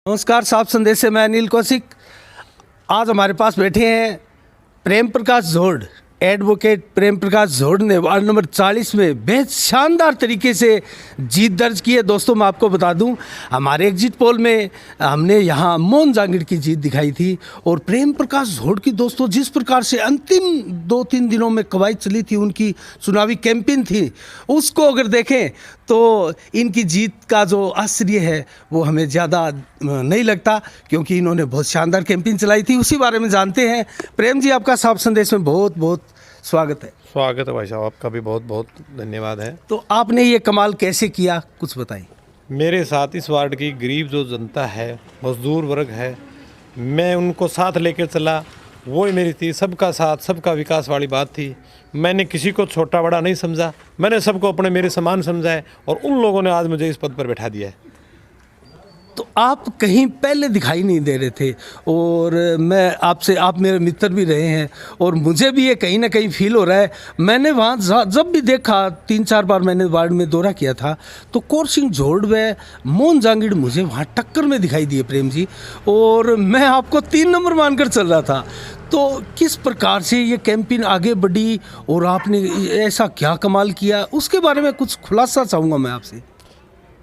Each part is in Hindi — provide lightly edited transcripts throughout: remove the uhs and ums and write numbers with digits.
नमस्कार, साफ संदेश से मैं अनिल कौशिक। आज हमारे पास बैठे हैं प्रेम प्रकाश झोड़। एडवोकेट प्रेम प्रकाश झोड़ ने वार्ड नंबर 40 में बेहद शानदार तरीके से जीत दर्ज की है। दोस्तों, मैं आपको बता दूं, हमारे एग्जिट पोल में हमने यहां मोहन जांगिड़ की जीत दिखाई थी और प्रेम प्रकाश झोड़ की दोस्तों जिस प्रकार से अंतिम 2-3 दिनों में कवायद चली थी, उनकी चुनावी कैंपेन थी, उसको अगर देखें तो इनकी जीत का जो आश्चर्य है वो हमें ज़्यादा नहीं लगता, क्योंकि इन्होंने बहुत शानदार कैंपेन चलाई थी। उसी बारे में जानते हैं। प्रेम जी, आपका साफ संदेश में बहुत बहुत स्वागत है। स्वागत है भाई साहब, आपका भी बहुत बहुत धन्यवाद है। तो आपने ये कमाल कैसे किया, कुछ बताइए। मेरे साथ इस वार्ड की गरीब जो जनता है, मजदूर वर्ग है, मैं उनको साथ लेकर चला, वो ही मेरी थी। सबका साथ, सबका विकास वाली बात थी। मैंने किसी को छोटा बड़ा नहीं समझा, मैंने सबको अपने मेरे समान समझा है और उन लोगों ने आज मुझे इस पद पर बैठा दिया है। तो आप कहीं पहले दिखाई नहीं दे रहे थे और मैं आपसे, आप मेरे मित्र भी रहे हैं और मुझे भी ये कहीं ना कहीं फील हो रहा है। मैंने वहाँ जब भी देखा, 3-4 बार मैंने वार्ड में दौरा किया था, तो कौर सिंह झोड़ व मोहन जांगिड़ मुझे वहाँ टक्कर में दिखाई दिए प्रेम जी, और मैं आपको 3 नंबर मानकर चल रहा था। तो किस प्रकार से ये कैंपेन आगे बढ़ी और आपने ऐसा क्या कमाल किया, उसके बारे में कुछ खुलासा चाहूँगा मैं आपसे।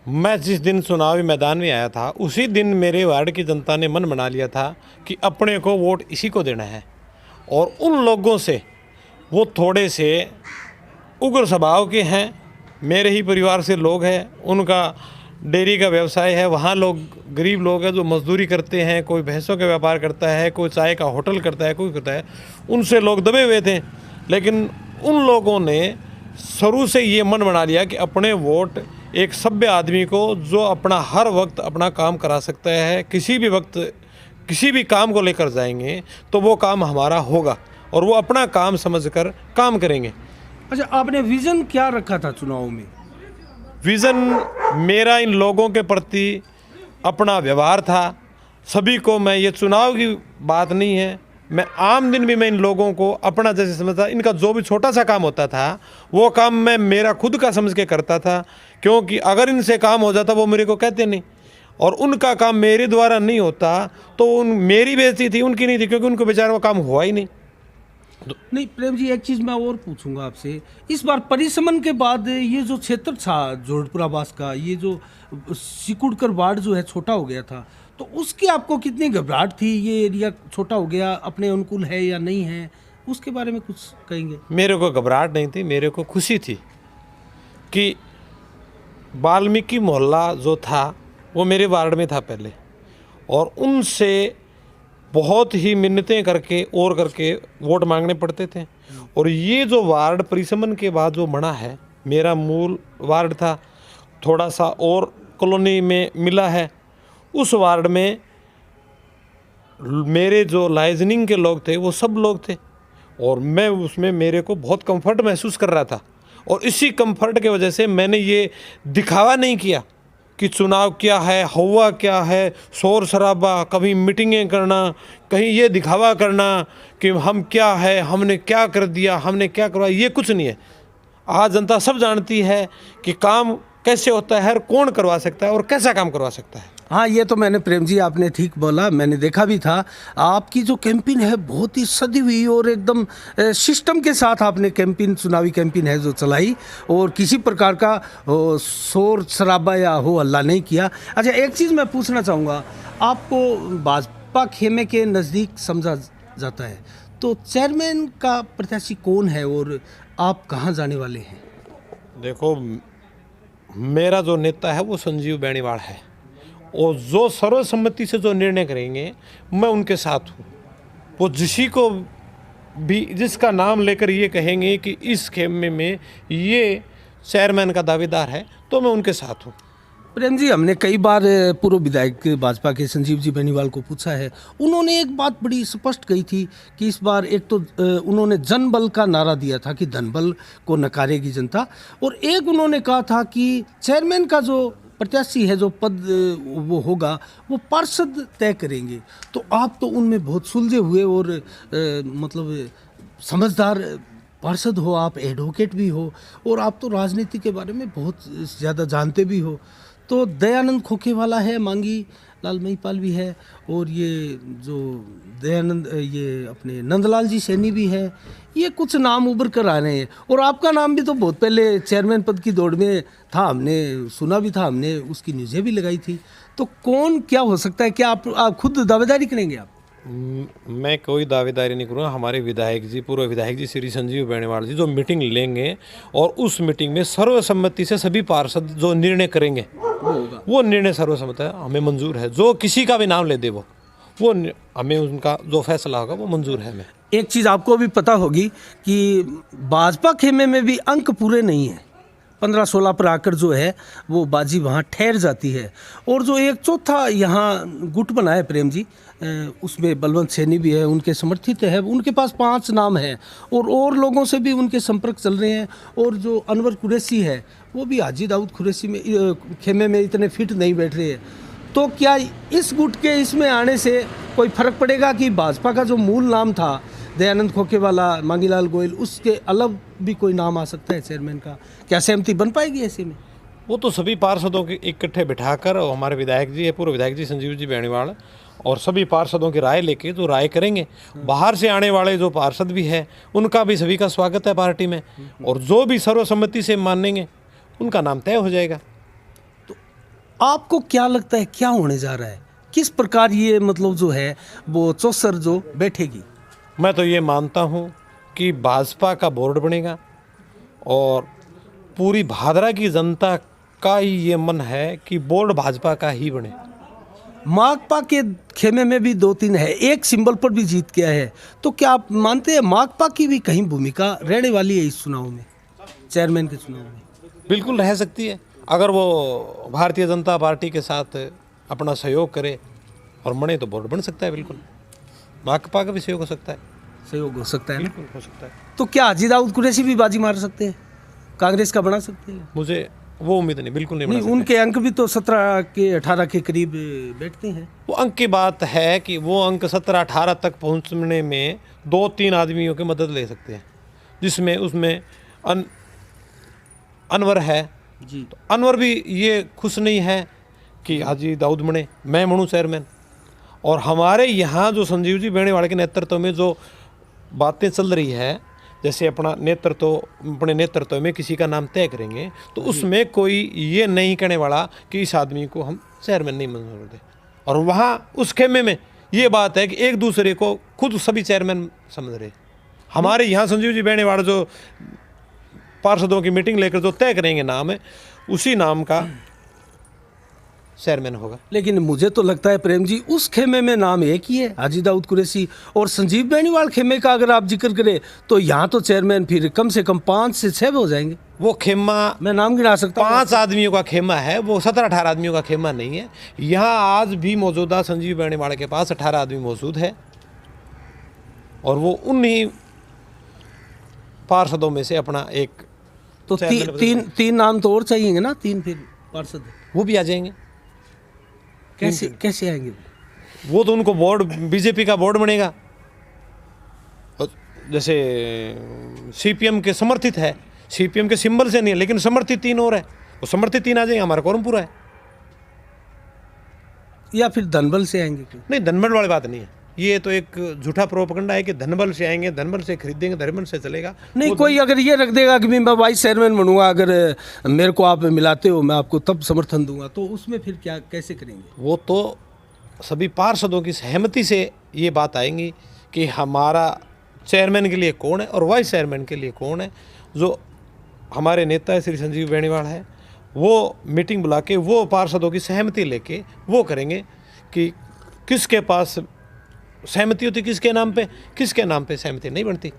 मैं जिस दिन चुनावी मैदान में आया था, उसी दिन मेरे वार्ड की जनता ने मन बना लिया था कि अपने को वोट इसी को देना है। और उन लोगों से, वो थोड़े से उग्र स्वभाव के हैं, मेरे ही परिवार से लोग हैं, उनका डेयरी का व्यवसाय है, वहाँ लोग गरीब लोग हैं जो मजदूरी करते हैं, कोई भैंसों का व्यापार करता है, कोई चाय का होटल करता है, कोई करता है, उनसे लोग दबे हुए थे। लेकिन उन लोगों ने शुरू से ये मन बना लिया कि अपने वोट एक सभ्य आदमी को, जो अपना हर वक्त अपना काम करा सकता है, किसी भी वक्त किसी भी काम को लेकर जाएंगे तो वो काम हमारा होगा और वो अपना काम समझकर काम करेंगे। अच्छा, आपने विज़न क्या रखा था चुनाव में? विज़न मेरा इन लोगों के प्रति अपना व्यवहार था। सभी को, मैं ये चुनाव की बात नहीं है, मैं आम दिन भी मैं इन लोगों को अपना जैसे समझता। इनका जो भी छोटा सा काम होता था वो काम मैं मेरा खुद का समझ के करता था, क्योंकि अगर इनसे काम हो जाता वो मेरे को कहते नहीं, और उनका काम मेरे द्वारा नहीं होता तो मेरी बेइज्जती थी, उनकी नहीं थी, क्योंकि उनको बेचारा वो काम हुआ ही नहीं। नहीं प्रेम जी, एक चीज़ मैं और पूछूंगा आपसे। इस बार परिसमन के बाद ये जो क्षेत्र था जोधपुरावास का, ये जो सिकुड़कर वार्ड जो है छोटा हो गया था, तो उसकी आपको कितनी घबराहट थी? ये एरिया छोटा हो गया, अपने अनुकूल है या नहीं है, उसके बारे में कुछ कहेंगे? मेरे को घबराहट नहीं थी, मेरे को खुशी थी कि वाल्मीकि मोहल्ला जो था वो मेरे वार्ड में था पहले, और उनसे बहुत ही मिन्नतें करके वोट मांगने पड़ते थे। और ये जो वार्ड परिसमन के बाद जो बना है, मेरा मूल वार्ड था, थोड़ा सा और कॉलोनी में मिला है। उस वार्ड में मेरे जो लाइजनिंग के लोग थे वो सब लोग थे, और मैं उसमें मेरे को बहुत कंफर्ट महसूस कर रहा था। और इसी कंफर्ट के वजह से मैंने ये दिखावा नहीं किया कि चुनाव क्या है, हवा क्या है, शोर शराबा, कभी मीटिंगें करना, कहीं ये दिखावा करना कि हम क्या है, हमने क्या कर दिया, हमने क्या करवाया, ये कुछ नहीं है। आज जनता सब जानती है कि काम कैसे होता है, हर कौन करवा सकता है और कैसा काम करवा सकता है। हाँ, ये तो मैंने, प्रेम जी आपने ठीक बोला, मैंने देखा भी था। आपकी जो कैंपेन है बहुत ही सदी हुई और एकदम सिस्टम के साथ आपने कैंपेन, चुनावी कैंपेन है जो चलाई, और किसी प्रकार का शोर शराबा या हो हल्ला नहीं किया। अच्छा, एक चीज़ मैं पूछना चाहूँगा, आपको भाजपा खेमे के नज़दीक समझा जाता है, तो चेयरमैन का प्रत्याशी कौन है और आप कहाँ जाने वाले हैं? देखो, मेरा जो नेता है वो संजीव बेनीवाल है, और जो सर्वसम्मति से जो निर्णय करेंगे मैं उनके साथ हूँ। वो जिसी को भी, जिसका नाम लेकर ये कहेंगे कि इस खेमे में ये चेयरमैन का दावेदार है, तो मैं उनके साथ हूँ। प्रेम जी, हमने कई बार पूर्व विधायक भाजपा के संजीव जी बेनीवाल को पूछा है। उन्होंने एक बात बड़ी स्पष्ट कही थी कि इस बार एक तो उन्होंने जनबल का नारा दिया था कि धनबल को नकारेगी जनता, और एक उन्होंने कहा था कि चेयरमैन का जो प्रत्याशी है, जो पद वो होगा, वो पार्षद तय करेंगे। तो आप तो उनमें बहुत सुलझे हुए और मतलब समझदार पार्षद हो, आप एडवोकेट भी हो, और आप तो राजनीति के बारे में बहुत ज़्यादा जानते भी हो। तो दयानंद खोखेवाला है मांगी लाल महिपाल भी है, और ये जो दयानंद, ये अपने नंदलाल जी सैनी भी है। ये कुछ नाम उभर कर आ रहे हैं, और आपका नाम भी तो बहुत पहले चेयरमैन पद की दौड़ में था, हमने सुना भी था, हमने उसकी न्यूज़ें भी लगाई थी। तो कौन क्या हो सकता है, क्या आप खुद दावेदारी करेंगे आप? मैं कोई दावेदारी नहीं करूँगा। हमारे विधायक जी, पूर्व विधायक जी श्री संजीव बेनीवाल जी जो मीटिंग लेंगे, और उस मीटिंग में सर्वसम्मति से सभी पार्षद जो निर्णय करेंगे वो निर्णय सर्वसम्मत है, हमें मंजूर है। जो किसी का भी नाम ले दे वो हमें उनका जो फैसला होगा वो मंजूर है हमें। एक चीज़ आपको भी पता होगी कि भाजपा खेमे में भी अंक पूरे नहीं हैं, 15-16 पर आकर जो है वो बाजी वहाँ ठहर जाती है। और जो एक चौथा यहाँ गुट बना है प्रेम जी, उसमें बलवंत सैनी भी है, उनके समर्थित है, उनके पास 5 नाम हैं, और लोगों से भी उनके संपर्क चल रहे हैं। और जो अनवर कुरैशी है वो भी हाजी दाऊद कुरैशी में खेमे में इतने फिट नहीं बैठ रहे हैं। तो क्या इस गुट के इसमें आने से कोई फर्क पड़ेगा कि भाजपा का जो मूल नाम था दयानंद खोखेवाला, मांगीलाल गोयल, उसके अलग भी कोई नाम आ सकता है चेयरमैन का? क्या सहमति बन पाएगी ऐसे में? वो तो सभी पार्षदों के इकट्ठे बिठाकर, और हमारे विधायक जी है, पूर्व विधायक जी संजीव जी बेनीवाल, और सभी पार्षदों की राय लेके जो राय करेंगे। बाहर से आने वाले जो पार्षद भी है उनका भी सभी का स्वागत है पार्टी में, और जो भी सर्वसम्मति से मानेंगे उनका नाम तय हो जाएगा। तो आपको क्या लगता है क्या होने जा रहा है, किस प्रकार ये मतलब जो है वो चौसर जो बैठेगी? मैं तो ये मानता हूँ कि भाजपा का बोर्ड बनेगा, और पूरी भादरा की जनता का ही ये मन है कि बोर्ड भाजपा का ही बने। माकपा के खेमे में भी 2-3 है, एक सिंबल पर भी जीत गया है। तो क्या आप मानते हैं माकपा की भी कहीं भूमिका रहने वाली है इस चुनाव में, चेयरमैन के चुनाव में? बिल्कुल रह सकती है, अगर वो भारतीय जनता पार्टी के साथ अपना सहयोग करे और बने तो बोर्ड बन सकता है। बिल्कुल माकपा का भी सहयोग हो सकता है। सहयोग हो सकता है ना? बिल्कुल हो सकता है। तो क्या हाजी दाऊद कुरैशी भी बाजी मार सकते हैं, कांग्रेस का बना सकते हैं? मुझे वो उम्मीद नहीं, बिल्कुल नहीं बना नहीं, सकते। उनके अंक भी तो 17 के 18 के करीब बैठते हैं। वो अंक की बात है कि वो अंक 17-18 तक पहुंचने में 2-3 आदमियों की मदद ले सकते हैं, जिसमें उसमें अनवर है जी। तो अनवर भी ये खुश नहीं है कि हाजी दाऊद बने, मैं बनूँ चेयरमैन। और हमारे यहाँ जो संजीव जी बेनीवाल के नेतृत्व में जो बातें चल रही है, जैसे अपने नेतृत्व में किसी का नाम तय करेंगे, तो उसमें कोई ये नहीं कहने वाला कि इस आदमी को हम चेयरमैन नहीं मंजूर दे। और वहाँ उस खेमे में ये बात है कि एक दूसरे को खुद सभी चेयरमैन समझ रहे। हमारे यहाँ संजीव जी बेनीवाल जो पार्षदों की मीटिंग लेकर जो तय करेंगे नाम है, उसी नाम का चेयरमैन होगा। लेकिन मुझे तो लगता है प्रेम जी उस खेमे में नाम एक ही है, हाजी दाऊद कुरैशी। और संजीव बेनीवाल खेमे का अगर आप जिक्र करें तो यहाँ तो चेयरमैन फिर कम से कम 5 से 6 हो जाएंगे। वो खेमा मैं नाम गिना सकता हूँ, 5 आदमियों का खेमा है, वो 17-18 आदमियों का खेमा नहीं है। यहाँ आज भी मौजूदा संजीव बेनीवाल के पास 18 आदमी मौजूद है, और वो उन्हीं पार्षदों में से अपना एक तो तीन नाम तो और चाहिए ना, 3 फिर पार्षद वो भी आ जाएंगे। कैसे आएंगे वो तो उनको बोर्ड, बीजेपी का बोर्ड बनेगा। और जैसे सीपीएम के समर्थित है, सीपीएम के सिंबल से नहीं है, लेकिन समर्थित 3 और है, वो समर्थित 3 आ जाएंगे, हमारा कोरम पूरा है। या फिर धनबल से आएंगे? क्यों नहीं, धनबल वाली बात नहीं है, ये तो एक झूठा प्रोपगंडा है कि धनबल से आएंगे, धनबल से खरीदेंगे, धनबल से चलेगा। नहीं, कोई अगर ये रख देगा कि मैं वाइस चेयरमैन बनूंगा, अगर मेरे को आप मिलाते हो मैं आपको तब समर्थन दूंगा, तो उसमें फिर क्या कैसे करेंगे? वो तो सभी पार्षदों की सहमति से ये बात आएंगी कि हमारा चेयरमैन के लिए कौन है और वाइस चेयरमैन के लिए कौन है। जो हमारे नेता है श्री संजीव बेनीवाल है, वो मीटिंग बुला के वो पार्षदों की सहमति लेके वो करेंगे कि किसके पास सहमति होती, किसके नाम पे सहमति नहीं बनती।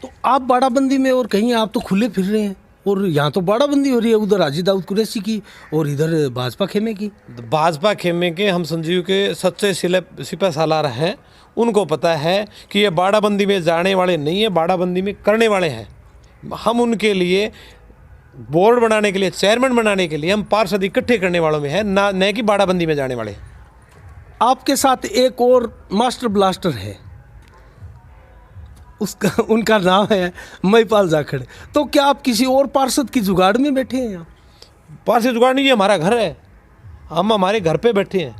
तो आप बाड़ाबंदी में और कहीं आप तो खुले फिर रहे हैं, और यहाँ तो बाड़ाबंदी हो रही है, उधर हाजी दाऊद कुरैशी की और इधर भाजपा खेमे की। भाजपा खेमे के हम संजीव के सच्चे सिपह सालार हैं, उनको पता है कि ये बाड़ाबंदी में जाने वाले नहीं है, बाड़ाबंदी में करने वाले हैं। हम उनके लिए बोर्ड बनाने के लिए, चेयरमैन बनाने के लिए हम पार्षद इकट्ठे करने वालों में है, ना न कि बाड़ाबंदी में जाने वाले। आपके साथ एक और मास्टर ब्लास्टर है, उनका नाम है महिपाल जाखड़। तो क्या आप किसी और पार्षद की जुगाड़ में बैठे हैं? यहाँ पार्षद जुगाड़ नहीं, ये हमारा घर है, हम हमारे घर पे बैठे हैं।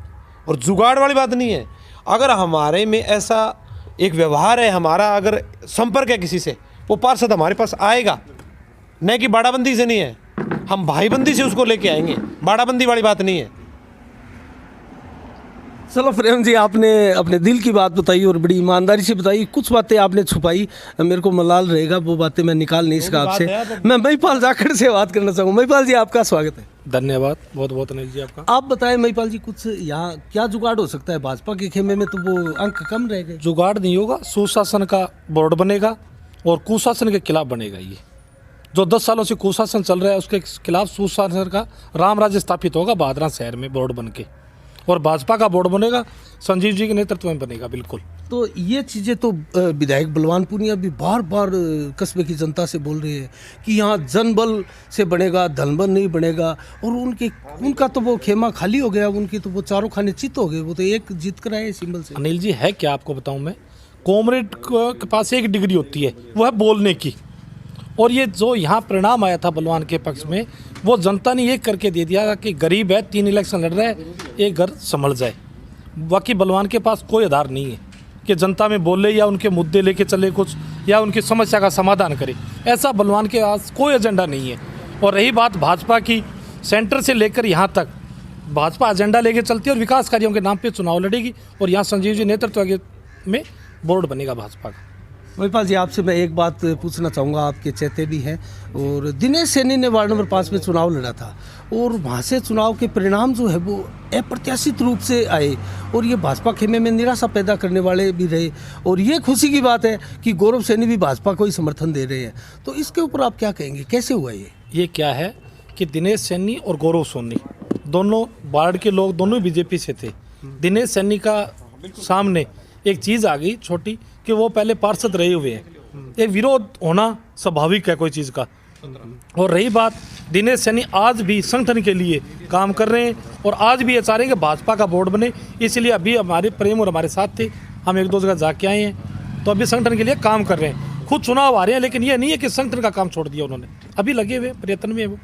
और जुगाड़ वाली बात नहीं है। अगर हमारे में ऐसा एक व्यवहार है, हमारा अगर संपर्क है किसी से, वो पार्षद हमारे पास आएगा, न कि बाड़ाबंदी से नहीं है, हम भाईबंदी से उसको लेके आएंगे, बाड़ाबंदी वाली बात नहीं है। चलो प्रेम जी, आपने अपने दिल की बात बताई और बड़ी ईमानदारी से बताई। कुछ बातें आपने छुपाई, मेरे को मलाल रहेगा, वो बातें मैं निकाल नहीं सका आपसे। मैं महिपाल जाखड़ से बात करना चाहूँगा। महिपाल जी, आपका स्वागत है। धन्यवाद, बहुत बहुत अनिल जी आपका। आप बताएं महिपाल जी, कुछ यहाँ क्या जुगाड़ हो सकता है? भाजपा के खेमे में तो वो अंक कम रह गए। जुगाड़ नहीं होगा, सुशासन का बोर्ड बनेगा और कुशासन के खिलाफ बनेगा। ये जो 10 सालों से कुशासन चल रहा है उसके खिलाफ सुशासन का राम राज्य स्थापित होगा भादरा शहर में बोर्ड बन के, और भाजपा का बोर्ड बनेगा, संजीव जी के नेतृत्व में बनेगा। बिल्कुल। तो ये चीज़ें तो विधायक बलवान पूनिया भी बार बार कस्बे की जनता से बोल रहे हैं कि यहाँ जनबल से बनेगा, धनबल नहीं बनेगा। और उनका तो वो खेमा खाली हो गया, उनकी तो वो चारों खाने चित हो गए। वो तो एक जीत कर आए सिंबल से। अनिल जी, है क्या आपको बताऊं मैं, कॉमरेड के पास एक डिग्री होती है, वो है बोलने की। और ये जो यहाँ परिणाम आया था बलवान के पक्ष में, वो जनता ने ये करके दे दिया कि गरीब है, 3 इलेक्शन लड़ रहा है, एक घर संभल जाए। बाकी बलवान के पास कोई आधार नहीं है कि जनता में बोले या उनके मुद्दे लेके चले कुछ, या उनकी समस्या का समाधान करे। ऐसा बलवान के पास कोई एजेंडा नहीं है। और रही बात भाजपा की, सेंटर से लेकर यहाँ तक भाजपा एजेंडा लेके चलती है और विकास कार्यों के नाम पे चुनाव लड़ेगी, और यहाँ संजीव जी नेतृत्व में बोर्ड बनेगा भाजपा का। महिपाल जी, आपसे मैं एक बात पूछना चाहूँगा, आपके चेते भी हैं। और दिनेश सैनी ने वार्ड नंबर 5 में चुनाव लड़ा था, और वहाँ से चुनाव के परिणाम जो है वो अप्रत्याशित रूप से आए, और ये भाजपा खेमे में निराशा पैदा करने वाले भी रहे। और ये खुशी की बात है कि गौरव सैनी भी भाजपा को ही समर्थन दे रहे हैं। तो इसके ऊपर आप क्या कहेंगे, कैसे हुआ ये क्या है कि दिनेश सैनी और गौरव सोनी दोनों वार्ड के लोग, दोनों बीजेपी से थे। दिनेश सैनी का सामने एक चीज़ आ गई छोटी, कि वो पहले पार्षद रहे हुए हैं। एक विरोध होना स्वाभाविक है कोई चीज़ का। और रही बात, दिनेश सैनी आज भी संगठन के लिए काम कर रहे हैं, और आज भी ये चाह रहे हैं कि भाजपा का बोर्ड बने। इसलिए अभी हमारे प्रेम और हमारे साथ थे, हम 1-2 जगह जाके आए हैं, तो अभी संगठन के लिए काम कर रहे हैं। खुद चुनाव आ रहे हैं, लेकिन ये नहीं है कि संगठन का काम छोड़ दिया उन्होंने, अभी लगे हुए प्रयत्न में वो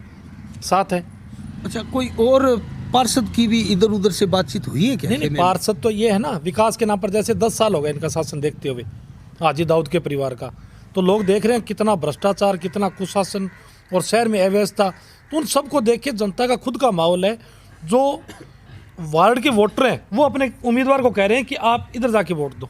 साथ है। अच्छा, कोई और पार्षद की भी इधर उधर से बातचीत हुई है क्या? नहीं, पार्षद तो ये है ना, विकास के नाम पर जैसे 10 साल हो गए इनका शासन देखते हुए, हाजी दाऊद के परिवार का। तो लोग देख रहे हैं कितना भ्रष्टाचार, कितना कुशासन, और शहर में अव्यवस्था। तो उन सबको देख के जनता का खुद का माहौल है। जो वार्ड के वोटर हैं वो अपने उम्मीदवार को कह रहे हैं कि आप इधर जाके वोट दो।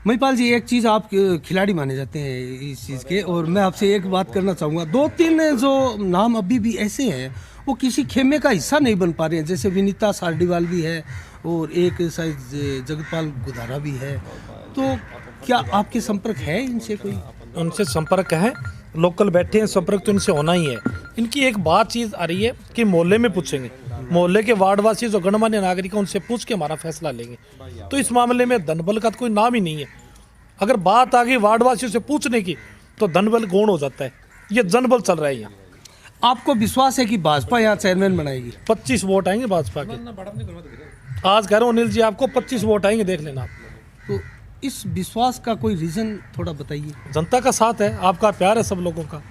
महिपाल जी, एक चीज़ आप खिलाड़ी माने जाते हैं इस चीज़ के, और मैं आपसे एक बात करना चाहूँगा। 2-3 जो नाम अभी भी ऐसे हैं वो किसी खेमे का हिस्सा नहीं बन पा रहे हैं, जैसे विनीता सारडीवाल भी है, और एक शायद जगतपाल गुदारा भी है। तो क्या आपके संपर्क है इनसे? कोई उनसे संपर्क है, लोकल बैठे हैं, संपर्क तो इनसे होना ही है। इनकी एक बात चीज़ आ रही है कि मोहल्ले में पूछेंगे, मोहल्ले के वार्डवासी जो गणमान्य नागरिक हैं उनसे पूछ के हमारा फैसला लेंगे। तो इस मामले में धनबल का तो कोई नाम ही नहीं है। अगर बात आ गई वार्डवासियों से पूछने की तो धनबल गौण हो जाता है। ये जनबल चल रहा है यहाँ। आपको विश्वास है कि भाजपा यहाँ चेयरमैन बनाएगी? 25 वोट आएंगे भाजपा के। आज कह रहा हूँ अनिल जी, आपको 25 वोट आएंगे, देख लेना आप। तो इस विश्वास का कोई रीज़न थोड़ा बताइए। जनता का साथ है, आपका प्यार है सब लोगों का।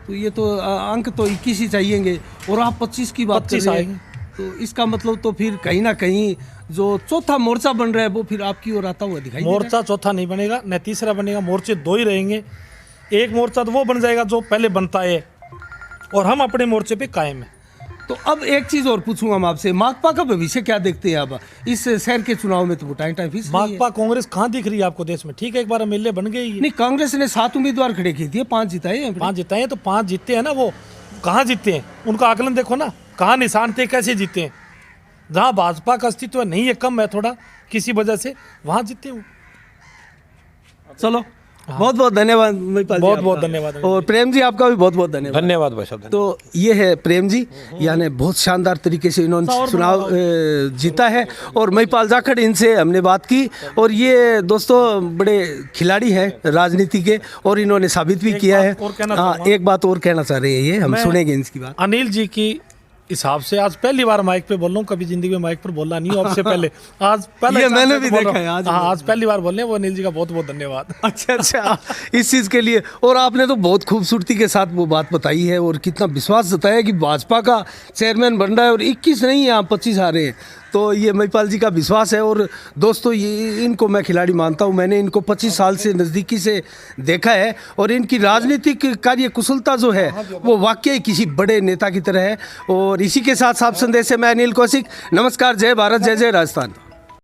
तो ये तो अंक तो 21 ही चाहिएंगे, और आप 25 की बात कर 25 रहे आएंगे। हैं। तो इसका मतलब तो फिर कहीं ना कहीं जो चौथा मोर्चा बन रहा है वो फिर आपकी ओर आता हुआ दिखाई दे रहा है। मोर्चा चौथा नहीं बनेगा, न तीसरा बनेगा, मोर्चे 2 ही रहेंगे। एक मोर्चा तो वो बन जाएगा जो पहले बनता है, और हम अपने मोर्चे पे कायम है। तो अब एक चीज़ और पूछूंगा मैं आपसे, माकपा का भविष्य क्या देखते हैं आप इस शहर के चुनाव में? तो वो टाइम फिक्स नहीं है। माकपा कांग्रेस कहाँ दिख रही है आपको देश में? ठीक है, एक बार एमएलए बन गई। नहीं, कांग्रेस ने 7 उम्मीदवार खड़े किए थे, 5 जिताए हैं। 5 जिताए हैं, तो 5 जीते हैं ना। वो कहाँ जीते हैं, उनका आकलन देखो ना, कहाँ निशान थे, कैसे जीते हैं। जहाँ भाजपा का अस्तित्व नहीं है, कम है थोड़ा किसी वजह से, वहाँ जीते हैं। चलो, बहुत बहुत धन्यवाद महिपाल जी, बहुत बहुत आपका। धन्यवाद। और प्रेम जी, आपका भी बहुत बहुत धन्यवाद। धन्यवाद भाई साहब। तो ये है प्रेम जी, यानी बहुत शानदार तरीके से इन्होंने चुनाव जीता है, और महिपाल जाखड़, इनसे हमने बात की। और ये दोस्तों बड़े खिलाड़ी हैं राजनीति के, और इन्होंने साबित भी किया है। हाँ, एक बात और कहना चाह रहे हैं ये, हम सुनेंगे इनकी बात। अनिल जी की हिसाब से आज पहली बार माइक पे बोल रहा हूँ, कभी जिंदगी में माइक पर बोलना नहीं आपसे पहले, आज पहले ये चांस मैंने पे भी बोल रहा देखा है, हूँ। आज हाँ, आज पहली बार बोल रहे हैं, वो अनिल जी का बहुत बहुत धन्यवाद। अच्छा अच्छा, इस चीज़ के लिए। और आपने तो बहुत खूबसूरती के साथ वो बात बताई है और कितना विश्वास जताया कि भाजपा का चेयरमैन बन रहा है और 21 नहीं यहाँ 25 आ रहे हैं। तो ये महिपाल जी का विश्वास है। और दोस्तों, ये इनको मैं खिलाड़ी मानता हूँ, मैंने इनको 25 साल से नज़दीकी से देखा है और इनकी राजनीतिक कार्य कुशलता जो है वो वाकई किसी बड़े नेता की तरह है। और इसी के साथ साफ संदेश है, मैं अनिल कौशिक, नमस्कार, जय भारत, जय जय राजस्थान।